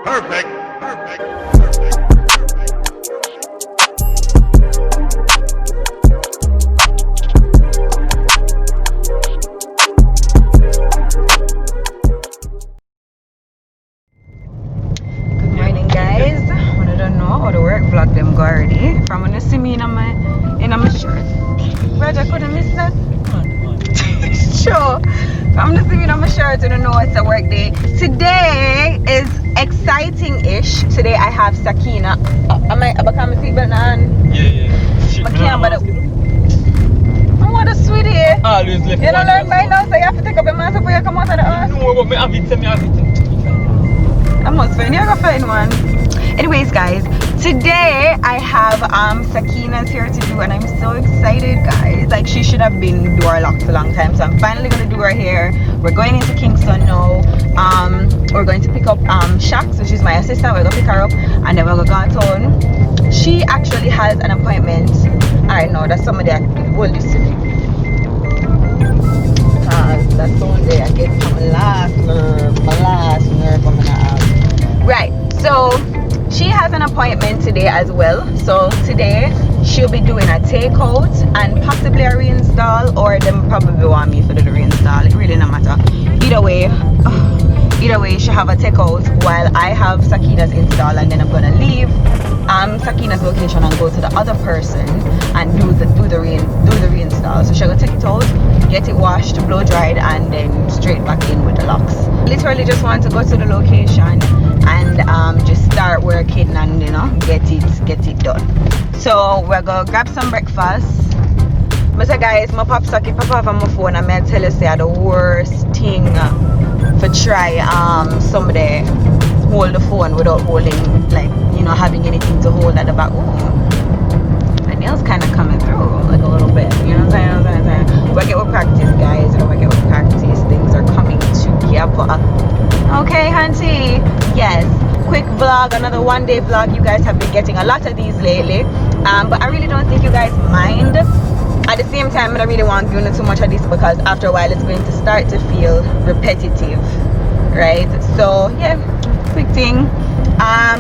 Perfect. Perfect. Good morning, guys. I don't know how to work vlog them go already. From when you see me in my shirt. Roger couldn't miss that. Sure. From the see me in my shirt, you don't know it's a work day. Today is exciting-ish. Today I have Sakina. Am I become a seatbelt on? Yeah. I can't, but I want a sweetie. Always left. You don't learn by now, so you have to take up your mask before you come out of the house. No, but me have it. I must find you. I gotta find one. Anyways, guys, today I have Sakina's here to do, and I'm so excited, guys. Like, she should have been do our Locs a long time, so I'm finally gonna do her hair. We're going into Kingston now. We're going to pick up Shaq, so she's my assistant. We're gonna pick her up, and then we're gonna go town. She actually has an appointment. I know that's somebody that hold this to me. That's someday I get my last nerve I'm gonna have. Right, so she has an appointment today as well. So today she'll be doing a takeout and possibly a reinstall, or them probably want me for the reinstall. It really don't matter. Either way she'll have a takeout while I have Sakina's install, and then I'm gonna leave Sakina's location and go to the other person and do the reinstall. So she'll go take it out, get it washed, blow dried, and then straight back in with the Locs. Literally just want to go to the location and just start working and, you know, get it done. So we're gonna grab some breakfast. I say, guys, my pop socket pop off on my phone, and I tell you, say the worst thing for try somebody hold the phone without holding, like, you know, having anything to hold at the back. Ooh, my nails kind of coming through like a little bit, you know what I'm saying? We get with practice, guys. We get with practice. Things are coming together. Okay, Hunty. Yes. Quick vlog, another one-day vlog. You guys have been getting a lot of these lately, but I really don't think you guys mind. At the same time, I don't really want to do too much of this, because after a while it's going to start to feel repetitive, right? So yeah, quick thing.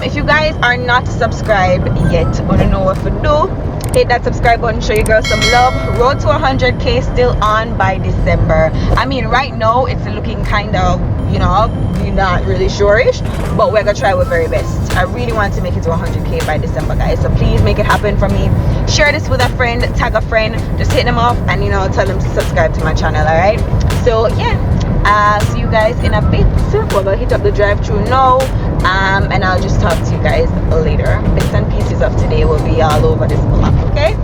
If you guys are not subscribed yet, want to know what to do, hit that subscribe button, show your girls some love. Road to 100k still on by December. I mean, right now it's looking kind of, you know, we're not really sure-ish, but we're gonna try our very best. I really want to make it to 100k by December, guys, so please make it happen for me. Share this with a friend, tag a friend, just hit them off, and, you know, tell them to subscribe to my channel. All right, so yeah, see you guys in a bit. We're gonna hit up the drive-thru now, and I'll just talk to you guys later. Bits and pieces of today will be all over this vlog, okay?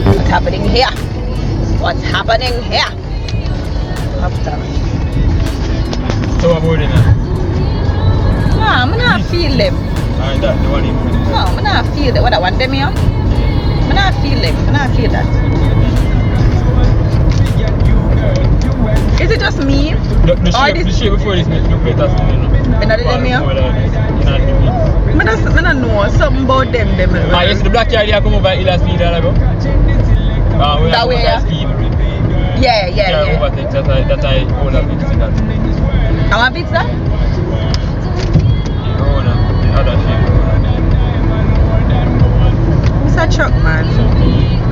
What's happening here? What's happening here? So I'm holding it. No, I'm not feel them. Alright, that the one in. No, I'm not feel that. What I want them here? I'm not feel them. I'm not feel that. Is it just me? The shape before this makes look better. Another them here? I don't know something about them. Yes, the black car come over Ila speed and I go. That way, yeah. Overtake, that I hold a bit to that. I want pizza? that shape. It's a truck, man.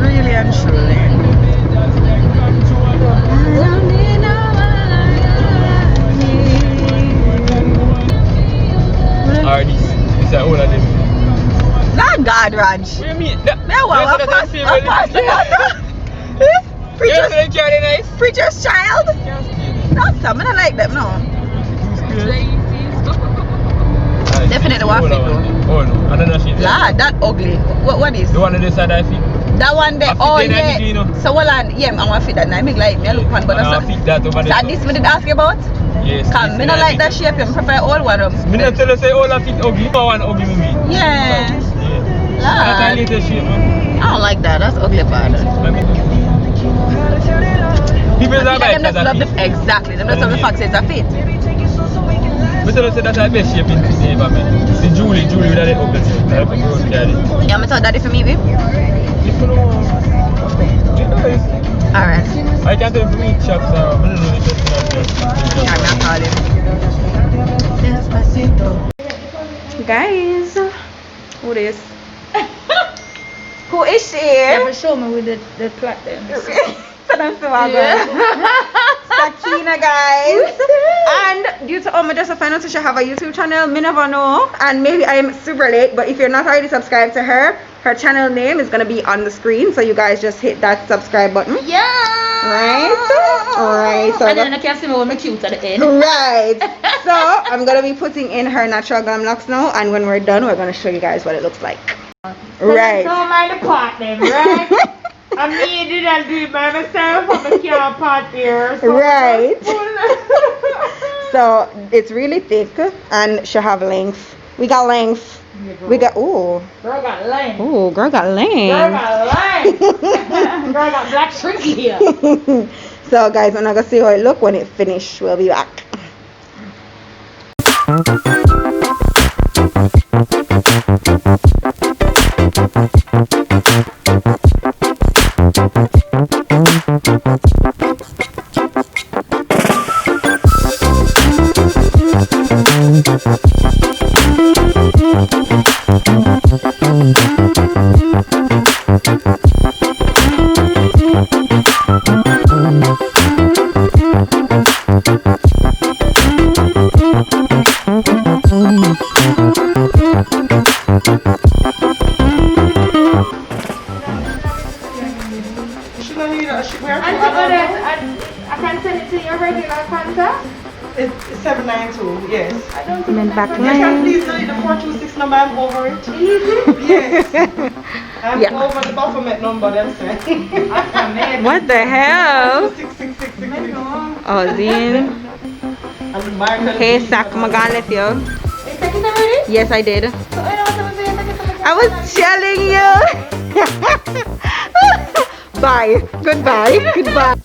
Really and truly. Or this is all of them. Not God, Raj. What do you mean? Preacher's child? Not some, I don't like them, no. Definitely what fit though. Oh no, I don't know shit. Lad, that ugly. What is? The one on the side I fit. That one there. I fit Oh in yeah. you know. So well, yeah, I'm gonna fit that. I make like me look one, but I fit that over there. so this we did ask you about? Yes. Come, me not like that shape. I prefer old one. Me not tell you say all of it ugly. No one ugly with me. Yeah. That's a little shape, man. I don't like that. That's ugly bad. People are Them bad just love the exactly. Them just love the fact that it's a fit. Me tell you say that's the best shape in the ever man. The Julie with that ugly shape. I put you carry. Yeah, me tell daddy for me, babe. If you know, Alright. I can't tell you for me shops. I don't know the best. I'm not calling. Guys, who is? Who is she? Yeah, but show me with the plot then. Sakina, guys. And due to just a final to she have a YouTube channel, me never know. And maybe I am super late, but if you're not already subscribed to her channel name is gonna be on the screen. So you guys just hit that subscribe button. Yeah. Right. So and then I can see me with my cute at the end. Right. So I'm gonna be putting in her natural glam locks now, and when we're done, we're gonna show you guys what it looks like. Right. Don't mind the part then, right? I made it and do it by myself, but I can't part here. So Right. So it's really thick, and she have length. We got length. We got Girl got lame. girl got Girl length. got lame. Girl got black shrink here. So guys, we're not gonna see how it look when it finished. We'll be back. I can send it to your regular contact. It's 792, yes. I don't And then back You can please delete the 426 number, I'm over it. Yes. I'm Yeah. over the Baphomet number, that's it. What the hell? 66666. Oh, Zin. Hey, Sak, magalit yo. Is that it already? Yes, I did. So I don't want to say I was telling you. Bye. Goodbye. Goodbye.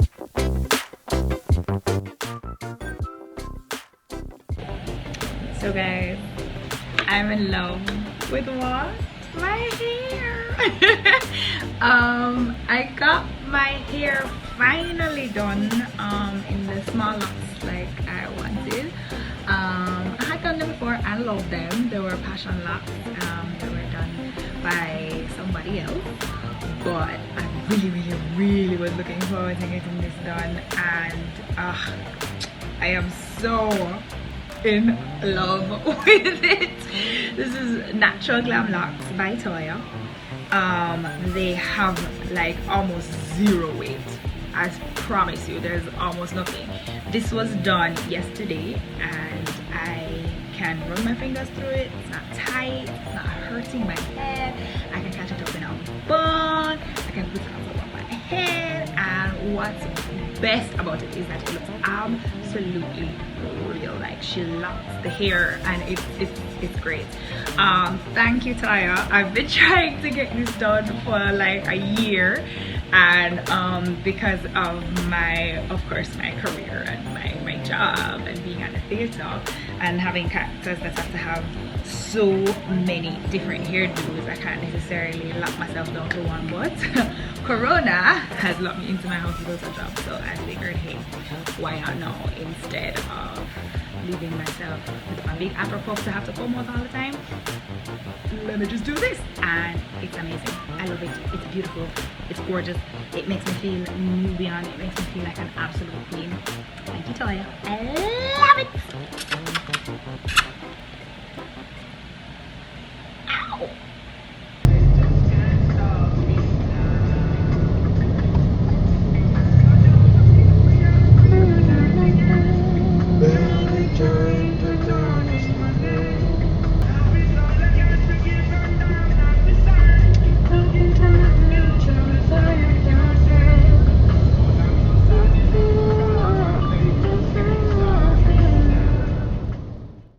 So guys, I'm in love with what? My hair. I got my hair finally done in the small locks like I wanted. I had done them before. I love them. They were passion locks. They were done by somebody else, but I really was looking forward to getting this done, and I am so in love with it. This is Natural Glam Locks by Toya. They have like almost zero weight. I promise you, there's almost nothing. This was done yesterday, and I can run my fingers through it. It's not tight, it's not hurting my head. I can catch it up in a bun. I can put it on top of my head, and what's best about it is that it looks absolutely real. Like, she locks the hair, and it's great. Thank you, Toya. I've been trying to get this done for like a year, and because of of course my career and my job and being at the theater and having characters that have to have so many different hairdos, I can't necessarily lock myself down to one, but Corona has locked me into my house without a job, so I figured, hey, why not now instead of leaving myself with a big afro puff to have to comb out all the time, let me just do this, and it's amazing. I love it. It's beautiful. It's gorgeous. It makes me feel Nubian. It makes me feel like an absolute queen. Thank you, Toya.